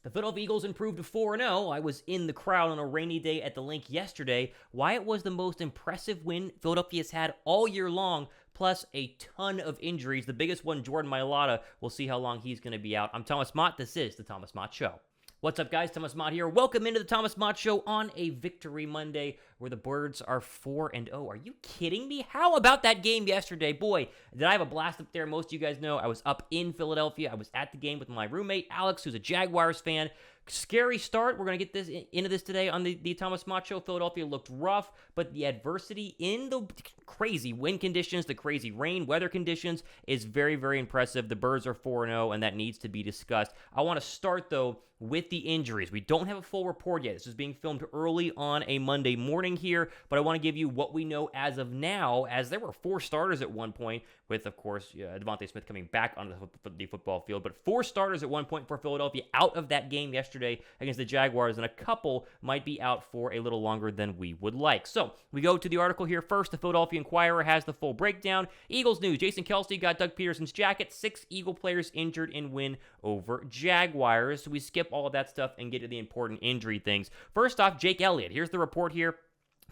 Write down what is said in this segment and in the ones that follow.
The Philadelphia Eagles improved to 4-0. I was in the crowd on a rainy day at the Link yesterday. Why it was the most impressive win Philadelphia's had all year long, plus a ton of injuries. The biggest one, Jordan Mailata. We'll see how long he's going to be out. I'm Thomas Mott. This is the Thomas Mott Show. What's up, guys? Thomas Mott here. Welcome into the Thomas Mott Show on a Victory Monday where the Birds are 4-0. Are you kidding me? How about that game yesterday? Boy, did I have a blast up there. Most of you guys know I was up in Philadelphia. I was at the game with my roommate, Alex, who's a Jaguars fan. Scary start. We're going to get into this today on the Thomas Mott Show. Philadelphia looked rough, but the adversity in the crazy wind conditions, the crazy rain, weather conditions is very, very impressive. The Birds are 4-0, and that needs to be discussed. I want to start, though, with the injuries. We don't have a full report yet. This is being filmed early on a Monday morning here, but I want to give you what we know as of now, as there were 4 starters at one point, with, of course, Devontae Smith coming back onto the football field, but 4 starters at one point for Philadelphia out of that game yesterday against the Jaguars, and a couple might be out for a little longer than we would like. So we go to the article here first. The Philadelphia Inquirer has the full breakdown. Eagles news: Jason Kelce got Doug Peterson's jacket. 6 Eagle players injured in win over Jaguars. So we skip all of that stuff and get to the important injury things. First off, Jake Elliott. Here's the report here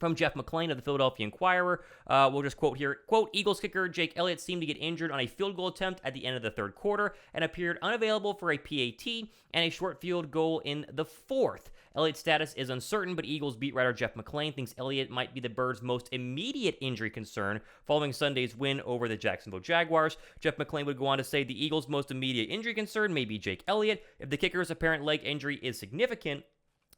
from Jeff McClain of the Philadelphia Inquirer. We'll just quote here. Quote, Eagles kicker Jake Elliott seemed to get injured on a field goal attempt at the end of the third quarter and appeared unavailable for a PAT and a short field goal in the fourth. Elliott's status is uncertain, but Eagles beat writer Jeff McClain thinks Elliott might be the Birds' most immediate injury concern following Sunday's win over the Jacksonville Jaguars. Jeff McClain would go on to say the Eagles' most immediate injury concern may be Jake Elliott. If the kicker's apparent leg injury is significant,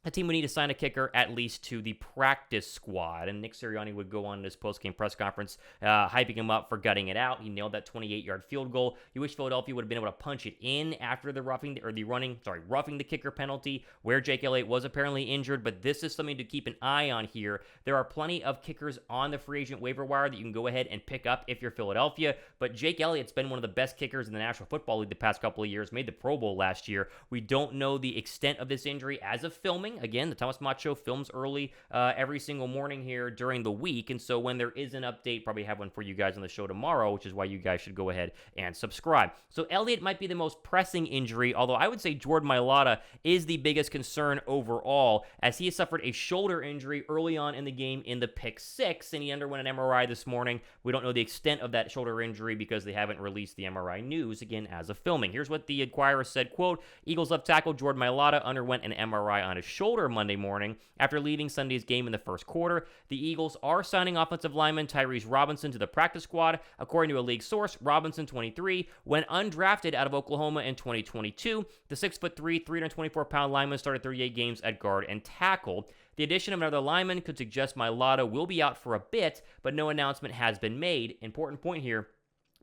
the team would need to sign a kicker at least to the practice squad. And Nick Sirianni would go on in his post-game press conference, hyping him up for gutting it out. He nailed that 28-yard field goal. You wish Philadelphia would have been able to punch it in after the roughing the kicker penalty, where Jake Elliott was apparently injured. But this is something to keep an eye on here. There are plenty of kickers on the free agent waiver wire that you can go ahead and pick up if you're Philadelphia. But Jake Elliott's been one of the best kickers in the National Football League the past couple of years. Made the Pro Bowl last year. We don't know the extent of this injury as of filming. Again, the Thomas Mott Show films early every single morning here during the week, and so when there is an update, probably have one for you guys on the show tomorrow, which is why you guys should go ahead and subscribe. So Elliott might be the most pressing injury, although I would say Jordan Mailata is the biggest concern overall, as he has suffered a shoulder injury early on in the game in the pick 6, and he underwent an MRI this morning. We don't know the extent of that shoulder injury because they haven't released the MRI news, again, as of filming. Here's what the Inquirer said, quote, Eagles left tackle Jordan Mailata underwent an MRI on his shoulder Monday morning after leaving Sunday's game in the first quarter. The Eagles are signing offensive lineman Tyrese Robinson to the practice squad. According to a league source, Robinson, 23, went undrafted out of Oklahoma in 2022. The 6'3", 324-pound lineman started 38 games at guard and tackle. The addition of another lineman could suggest Mailata will be out for a bit, but no announcement has been made. Important point here.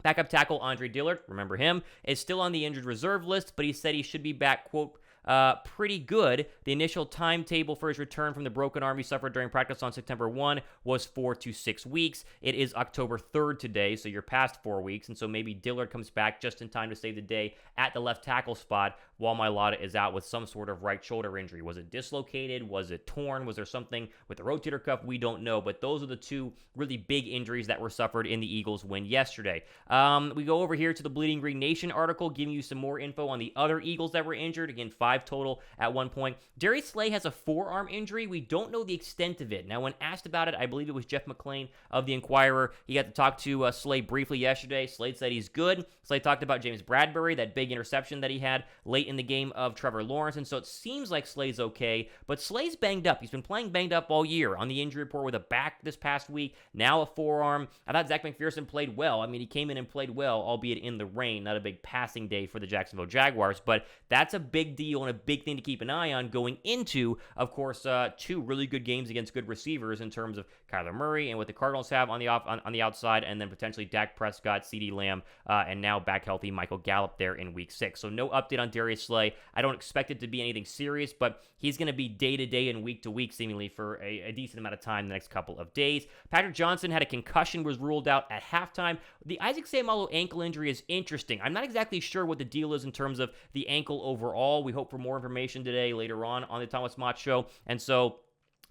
Backup tackle Andre Dillard, remember him, is still on the injured reserve list, but he said he should be back, quote, pretty good. The initial timetable for his return from the broken arm he suffered during practice on September 1 was 4 to 6 weeks. It is October 3rd today, so you're past 4 weeks, and so maybe Dillard comes back just in time to save the day at the left tackle spot while Mailata is out with some sort of right shoulder injury. Was it dislocated? Was it torn? Was there something with the rotator cuff? We don't know, but those are the 2 really big injuries that were suffered in the Eagles' win yesterday. We go over here to the Bleeding Green Nation article, giving you some more info on the other Eagles that were injured. Again, 5 total at one point. Darius Slay has a forearm injury. We don't know the extent of it. Now, when asked about it, I believe it was Jeff McClain of the Inquirer. He got to talk to Slay briefly yesterday. Slade said he's good. Slay talked about James Bradbury, that big interception that he had late in the game of Trevor Lawrence, and so it seems like Slay's okay, but Slay's banged up. He's been playing banged up all year. On the injury report with a back this past week, now a forearm. I thought Zach McPherson played well. I mean, he came in and played well, albeit in the rain. Not a big passing day for the Jacksonville Jaguars, but that's a big deal and a big thing to keep an eye on going into, of course, 2 really good games against good receivers in terms of Kyler Murray and what the Cardinals have on the outside, and then potentially Dak Prescott, CeeDee Lamb, and now back healthy Michael Gallup there in week 6. So no update on Darius Slay. I don't expect it to be anything serious, but he's going to be day-to-day and week-to-week seemingly for a decent amount of time the next couple of days. Patrick Johnson had a concussion, was ruled out at halftime. The Isaac Seumalo ankle injury is interesting. I'm not exactly sure what the deal is in terms of the ankle overall. We hope for more information today later on the Thomas Mott Show, and so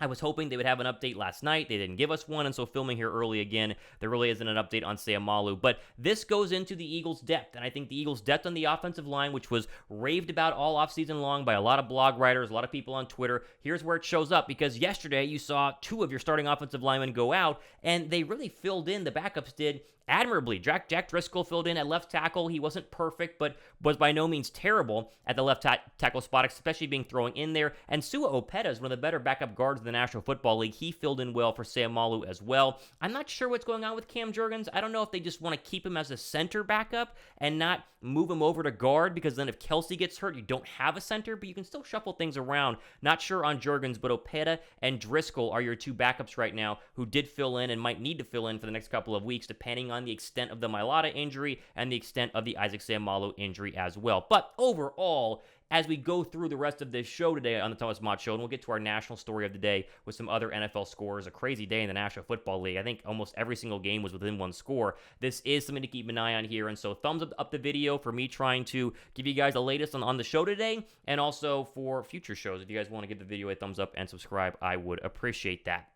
I was hoping they would have an update last night. They didn't give us one, and so filming here early again, there really isn't an update on Seumalo. But this goes into the Eagles' depth, and I think the Eagles' depth on the offensive line, which was raved about all offseason long by a lot of blog writers, a lot of people on Twitter, here's where it shows up, because yesterday you saw 2 of your starting offensive linemen go out, and they really filled in, the backups did, admirably. Jack Driscoll filled in at left tackle. He wasn't perfect, but was by no means terrible at the left tackle spot, especially being thrown in there. And Sua Opeta is one of the better backup guards in the National Football League. He filled in well for Seumalo as well. I'm not sure what's going on with Cam Jurgens. I don't know if they just want to keep him as a center backup and not move him over to guard, because then if Kelsey gets hurt, you don't have a center, but you can still shuffle things around. Not sure on Jurgens, but Opeta and Driscoll are your 2 backups right now who did fill in and might need to fill in for the next couple of weeks, depending on the extent of the Mailata injury and the extent of the Isaac Seumalo injury as well. But overall, as we go through the rest of this show today on the Thomas Mott Show, and we'll get to our national story of the day with some other NFL scores, a crazy day in the National Football League. I think almost every single game was within 1 score. This is something to keep an eye on here, and so thumbs up the video for me trying to give you guys the latest on the show today, and also for future shows. If you guys want to give the video a thumbs up and subscribe, I would appreciate that.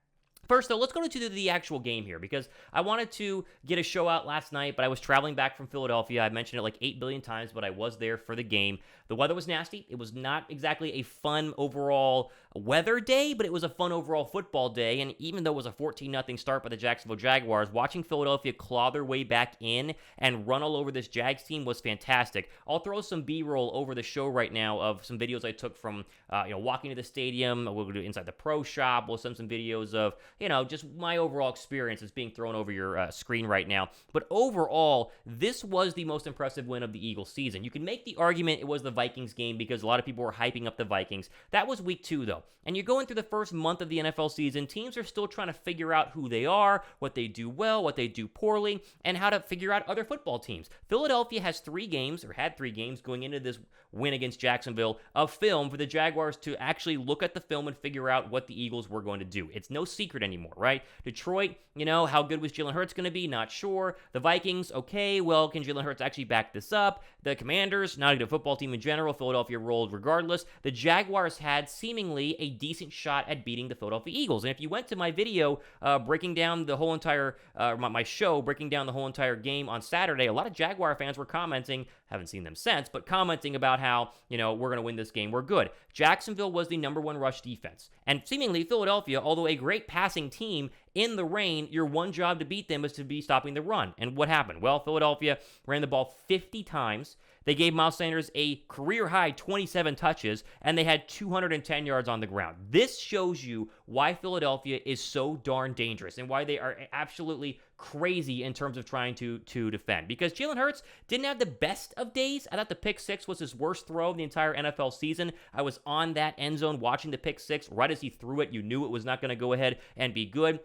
First, though, let's go into the actual game here, because I wanted to get a show out last night, but I was traveling back from Philadelphia. I mentioned it like 8 billion times, but I was there for the game. The weather was nasty. It was not exactly a fun overall weather day, but it was a fun overall football day, and even though it was a 14-0 start by the Jacksonville Jaguars, watching Philadelphia claw their way back in and run all over this Jags team was fantastic. I'll throw some B-roll over the show right now of some videos I took from walking to the stadium. We'll do inside the pro shop. We'll send some videos of just my overall experience is being thrown over your screen right now. But overall, this was the most impressive win of the Eagles season. You can make the argument it was the Vikings game because a lot of people were hyping up the Vikings. That was week 2, though. And you're going through the first month of the NFL season. Teams are still trying to figure out who they are, what they do well, what they do poorly, and how to figure out other football teams. Philadelphia has 3 games, or had 3 games, going into this win against Jacksonville of film for the Jaguars to actually look at the film and figure out what the Eagles were going to do. It's no secret anymore, right? Detroit, how good was Jalen Hurts going to be? Not sure. The Vikings, okay, well, can Jalen Hurts actually back this up? The Commanders, not a good football team in general. Philadelphia rolled regardless. The Jaguars had seemingly a decent shot at beating the Philadelphia Eagles. And if you went to my video breaking down the whole entire, my show breaking down the whole entire game on Saturday, a lot of Jaguar fans were commenting, haven't seen them since, but commenting about how, we're going to win this game, we're good. Jacksonville was the number 1 rush defense. And seemingly Philadelphia, although a great passing team, in the rain, your one job to beat them is to be stopping the run. And what happened? Well, Philadelphia ran the ball 50 times. They gave Miles Sanders a career-high 27 touches, and they had 210 yards on the ground. This shows you why Philadelphia is so darn dangerous and why they are absolutely crazy in terms of trying to defend. Because Jalen Hurts didn't have the best of days. I thought the pick 6 was his worst throw of the entire NFL season. I was on that end zone watching the pick 6. Right as he threw it, you knew it was not going to go ahead and be good.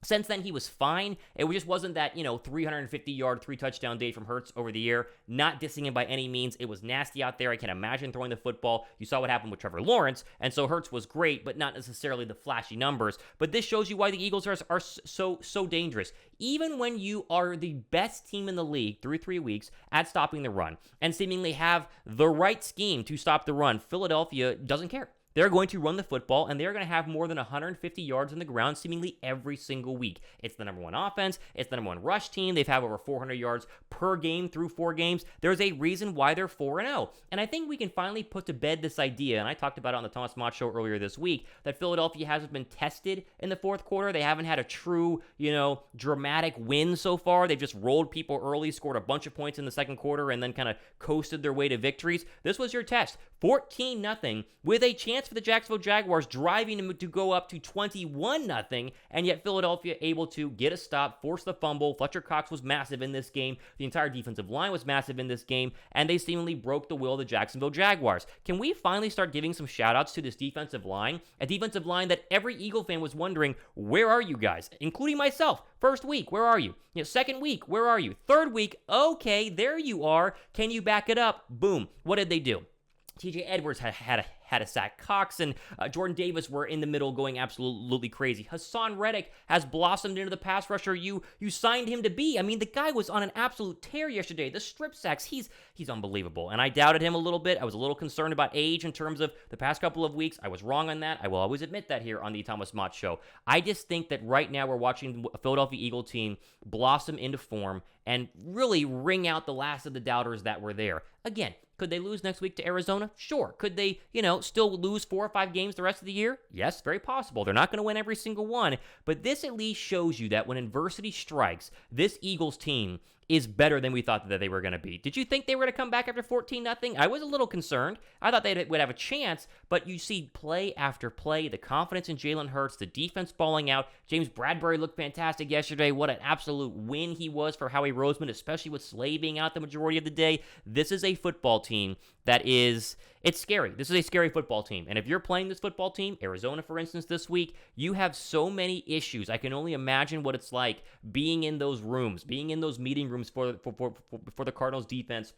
Since then, he was fine. It just wasn't that, 350-yard, 3-touchdown day from Hurts over the year. Not dissing him by any means. It was nasty out there. I can imagine throwing the football. You saw what happened with Trevor Lawrence, and so Hurts was great, but not necessarily the flashy numbers. But this shows you why the Eagles are so dangerous. Even when you are the best team in the league through 3 weeks at stopping the run and seemingly have the right scheme to stop the run, Philadelphia doesn't care. They're going to run the football, and they're going to have more than 150 yards on the ground seemingly every single week. It's the number 1 offense. It's the number 1 rush team. They've had over 400 yards per game through 4 games. There's a reason why they're 4-0. And I think we can finally put to bed this idea, and I talked about it on the Thomas Mott Show earlier this week, that Philadelphia hasn't been tested in the fourth quarter. They haven't had a true, dramatic win so far. They've just rolled people early, scored a bunch of points in the second quarter, and then kind of coasted their way to victories. This was your test. 14-0 with a chance for the Jacksonville Jaguars driving them to go up to 21-0, and yet Philadelphia able to get a stop, force the fumble. Fletcher Cox was massive in this game. The entire defensive line was massive in this game, and they seemingly broke the will of the Jacksonville Jaguars. Can we finally start giving some shout-outs to this defensive line? A defensive line that every Eagle fan was wondering, where are you guys? Including myself. First week, where are you? Second week, where are you? Third week, okay, there you are. Can you back it up? Boom. What did they do? TJ Edwards had a sack. Cox and Jordan Davis were in the middle going absolutely crazy. Hassan Reddick has blossomed into the pass rusher you signed him to be. I mean, the guy was on an absolute tear yesterday. The strip sacks, he's unbelievable. And I doubted him a little bit. I was a little concerned about age in terms of the past couple of weeks. I was wrong on that. I will always admit that here on the Thomas Mott Show. I just think that right now we're watching a Philadelphia Eagle team blossom into form and really wring out the last of the doubters that were there. Again, could they lose next week to Arizona? Sure. Could they, still lose 4 or 5 games the rest of the year? Yes, very possible. They're not going to win every single one, but this at least shows you that when adversity strikes, this Eagles team is better than we thought that they were going to be. Did you think they were going to come back after 14-0? I was a little concerned. I thought they would have a chance, but you see play after play, the confidence in Jalen Hurts, the defense balling out. James Bradbury looked fantastic yesterday. What an absolute win he was for Howie Roseman, especially with Slay being out the majority of the day. This is a football team it's scary. This is a scary football team. And if you're playing this football team, Arizona, for instance, this week, you have so many issues. I can only imagine what it's like being in those rooms, being in those meeting rooms for the Cardinals defense,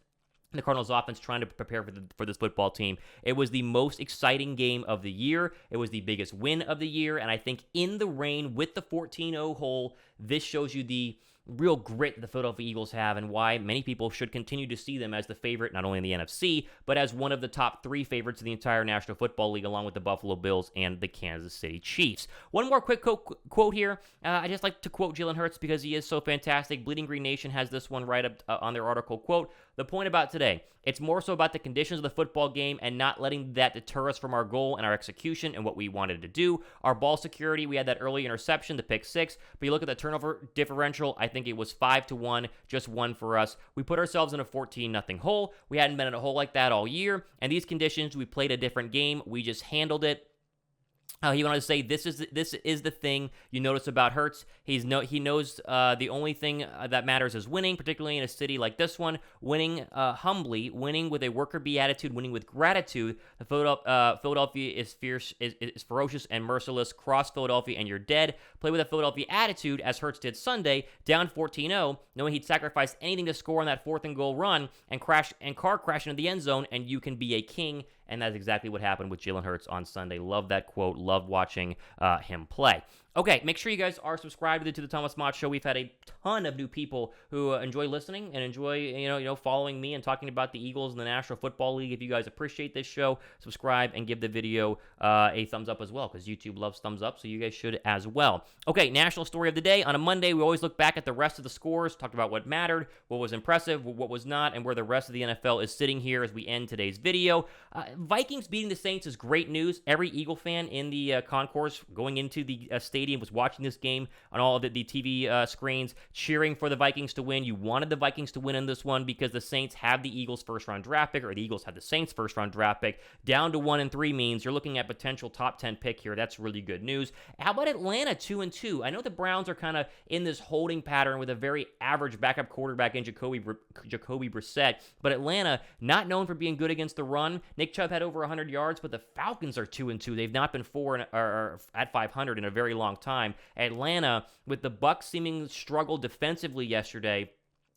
the Cardinals offense trying to prepare for this football team. It was the most exciting game of the year. It was the biggest win of the year. And I think in the rain with the 14-0 hole, this shows you the real grit the Philadelphia Eagles have and why many people should continue to see them as the favorite, not only in the NFC, but as one of the top 3 favorites in the entire National Football League, along with the Buffalo Bills and the Kansas City Chiefs. One more quick quote here. I just like to quote Jalen Hurts because he is so fantastic. Bleeding Green Nation has this one right up on their article. Quote, "The point about today, it's more so about the conditions of the football game and not letting that deter us from our goal and our execution and what we wanted to do. Our ball security, we had that early interception, the pick 6, but you look at the turnover differential, I think it was 5-1, just 1 for us. We put ourselves in a 14-0 hole. We hadn't been in a hole like that all year, and these conditions, we played a different game. We just handled it." He went on to say, this is the thing you notice about Hurts. He knows the only thing that matters is winning, particularly in a city like this one. Winning humbly, winning with a worker bee attitude, winning with gratitude. The Philadelphia is fierce, is ferocious and merciless. Cross Philadelphia and you're dead. Play with a Philadelphia attitude, as Hurts did Sunday, down 14-0, knowing he'd sacrifice anything to score on that 4th and goal run and car crash into the end zone, and you can be a king. And that's exactly what happened with Jalen Hurts on Sunday. Love that quote. Loved watching him play. Okay, make sure you guys are subscribed to the Thomas Mott Show. We've had a ton of new people who enjoy listening and enjoy following me and talking about the Eagles and the National Football League. If you guys appreciate this show, subscribe and give the video a thumbs up as well, because YouTube loves thumbs up, so you guys should as well. Okay, national story of the day. On a Monday, we always look back at the rest of the scores, talked about what mattered, what was impressive, what was not, and where the rest of the NFL is sitting here as we end today's video. Vikings beating the Saints is great news. Every Eagle fan in the concourse going into the stadium was watching this game on all of the TV screens, cheering for the Vikings to win. You wanted the Vikings to win in this one because the Saints have the Eagles' first-round draft pick, or the Eagles have the Saints' first-round draft pick. Down to 1-3 means you're looking at potential top 10 pick here. That's really good news. How about Atlanta 2-2? I know the Browns are kind of in this holding pattern with a very average backup quarterback in Jacoby Brissett, but Atlanta, not known for being good against the run. Nick Chubb had over 100 yards, but the Falcons are 2-2. They've not been at 500 in a very long time. Atlanta, with the Bucs seeming struggle defensively yesterday,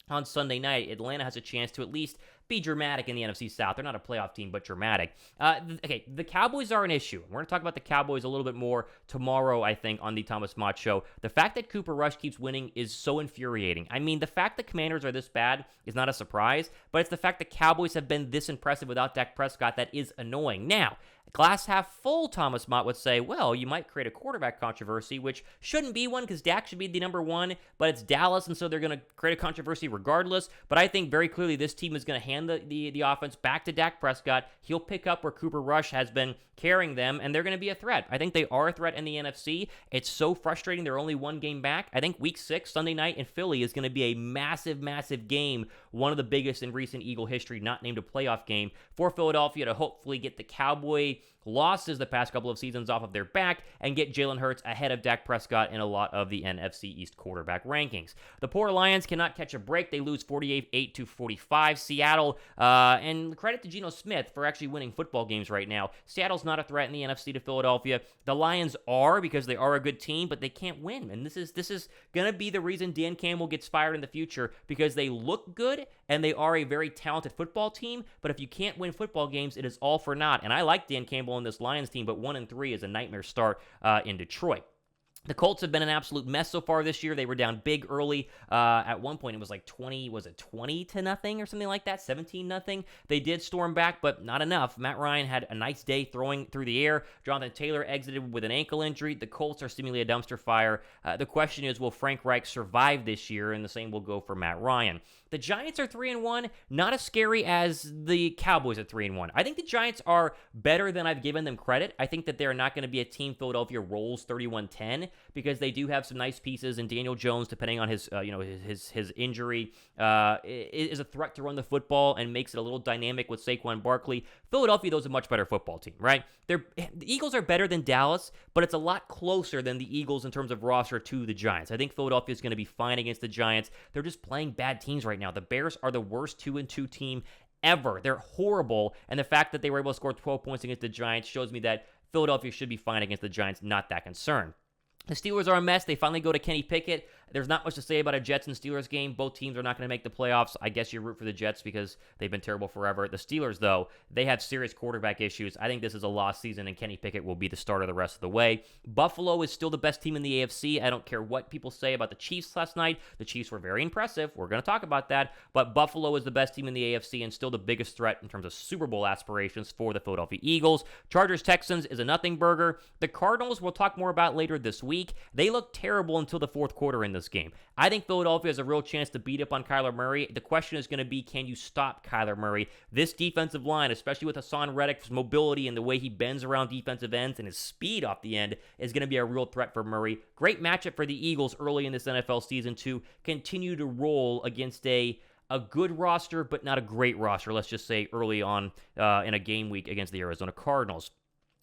on Sunday night, Atlanta has a chance to at least be dramatic in the NFC South. They're not a playoff team, but dramatic. Okay, the Cowboys are an issue. We're going to talk about the Cowboys a little bit more tomorrow, I think, on the Thomas Mott Show. The fact that Cooper Rush keeps winning is so infuriating. I mean, the fact that Commanders are this bad is not a surprise, but it's the fact that Cowboys have been this impressive without Dak Prescott that is annoying. Now, glass half full, Thomas Mott would say, well, you might create a quarterback controversy, which shouldn't be one because Dak should be the number one, but it's Dallas, and so they're going to create a controversy regardless. But I think very clearly this team is going to hand the offense back to Dak Prescott. He'll pick up where Cooper Rush has been carrying them, and they're going to be a threat. I think they are a threat in the NFC. It's so frustrating. They're only one game back. I think Week 6, Sunday night in Philly, is going to be a massive, massive game, one of the biggest in recent Eagle history, not named a playoff game, for Philadelphia to hopefully get the Cowboy losses the past couple of seasons off of their back and get Jalen Hurts ahead of Dak Prescott in a lot of the NFC East quarterback rankings. The poor Lions cannot catch a break. They lose 48-45. Seattle Seattle. And credit to Geno Smith for actually winning football games right now. Seattle's not a threat in the NFC to Philadelphia. The Lions are, because they are a good team, but they can't win. And this is going to be the reason Dan Campbell gets fired in the future, because they look good and they are a very talented football team. But if you can't win football games, it is all for naught. And I like Dan Campbell in this Lions team, but 1-3 is a nightmare start in Detroit. The Colts have been an absolute mess so far this year. They were down big early. At one point, it was like 20 to nothing or something like that, 17-0. They did storm back, but not enough. Matt Ryan had a nice day throwing through the air. Jonathan Taylor exited with an ankle injury. The Colts are seemingly a dumpster fire. The question is, will Frank Reich survive this year? And the same will go for Matt Ryan. The Giants are 3-1, not as scary as the Cowboys at 3-1. I think the Giants are better than I've given them credit. I think that they're not going to be a team Philadelphia rolls 31-10, because they do have some nice pieces, and Daniel Jones, depending on his injury, is a threat to run the football and makes it a little dynamic with Saquon Barkley. Philadelphia, though, is a much better football team, right? The Eagles are better than Dallas, but it's a lot closer than the Eagles in terms of roster to the Giants. I think Philadelphia is going to be fine against the Giants. They're just playing bad teams right now. The Bears are the worst 2-2 team ever. They're horrible, and the fact that they were able to score 12 points against the Giants shows me that Philadelphia should be fine against the Giants, not that concerned. The Steelers are a mess. They finally go to Kenny Pickett. There's not much to say about a Jets and Steelers game. Both teams are not going to make the playoffs. I guess you root for the Jets because they've been terrible forever. The Steelers, though, they have serious quarterback issues. I think this is a lost season, and Kenny Pickett will be the starter the rest of the way. Buffalo is still the best team in the AFC. I don't care what people say about the Chiefs last night. The Chiefs were very impressive. We're going to talk about that. But Buffalo is the best team in the AFC and still the biggest threat in terms of Super Bowl aspirations for the Philadelphia Eagles. Chargers-Texans is a nothing burger. The Cardinals we'll talk more about later this week. They look terrible until the fourth quarter in this game. I think Philadelphia has a real chance to beat up on Kyler Murray. The question is going to be, can you stop Kyler Murray? This defensive line, especially with Hassan Reddick's mobility and the way he bends around defensive ends and his speed off the end, is going to be a real threat for Murray. Great matchup for the Eagles early in this NFL season to continue to roll against a good roster, but not a great roster, let's just say early on in a game week against the Arizona Cardinals.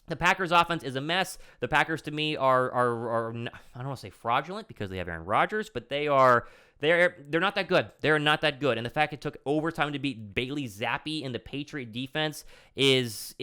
The Packers' offense is a mess. The Packers, to me, are I don't want to say fraudulent because they have Aaron Rodgers, but they're not that good. They're not that good. And the fact it took overtime to beat Bailey Zappi in the Patriot defense is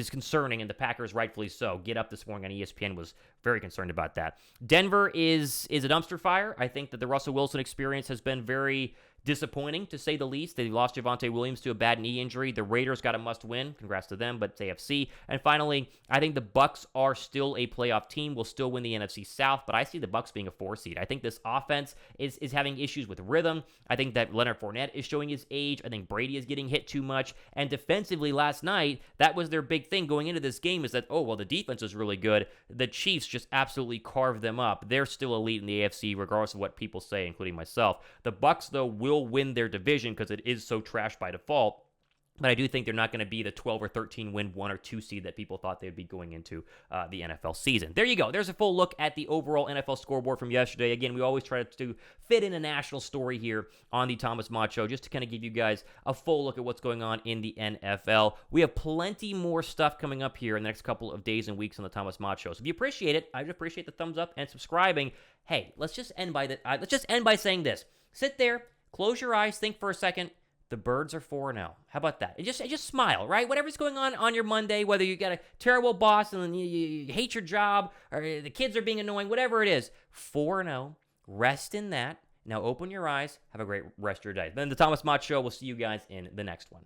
concerning, and the Packers rightfully so. Get Up this morning on ESPN was very concerned about that. Denver is a dumpster fire. I think that the Russell Wilson experience has been very disappointing, to say the least. They lost Javonte Williams to a bad knee injury. The Raiders got a must-win. Congrats to them, but it's AFC. And finally, I think the Bucs are still a playoff team. Will still win the NFC South, but I see the Bucs being a 4 seed. I think this offense is having issues with rhythm. I think that Leonard Fournette is showing his age. I think Brady is getting hit too much. And defensively last night, that was their big thing going into this game, is that, the defense is really good. The Chiefs just absolutely carved them up. They're still elite in the AFC, regardless of what people say, including myself. The Bucs, though, will win their division because it is so trash by default. But I do think they're not going to be the 12 or 13 win 1 or 2 seed that people thought they would be going into the NFL season. There you go. There's a full look at the overall NFL scoreboard from yesterday. Again, we always try to fit in a national story here on the Thomas Mott Show, just to kind of give you guys a full look at what's going on in the NFL. We have plenty more stuff coming up here in the next couple of days and weeks on the Thomas Mott Show. So if you appreciate it, I'd appreciate the thumbs up and subscribing. Hey, let's just end by saying this. Sit there, close your eyes, think for a second. The Birds are 4-0. How about that? Just smile, right? Whatever's going on your Monday, whether you got a terrible boss and you hate your job, or the kids are being annoying, whatever it is, 4-0. Rest in that. Now open your eyes. Have a great rest of your day. Then the Thomas Mott Show. We'll see you guys in the next one.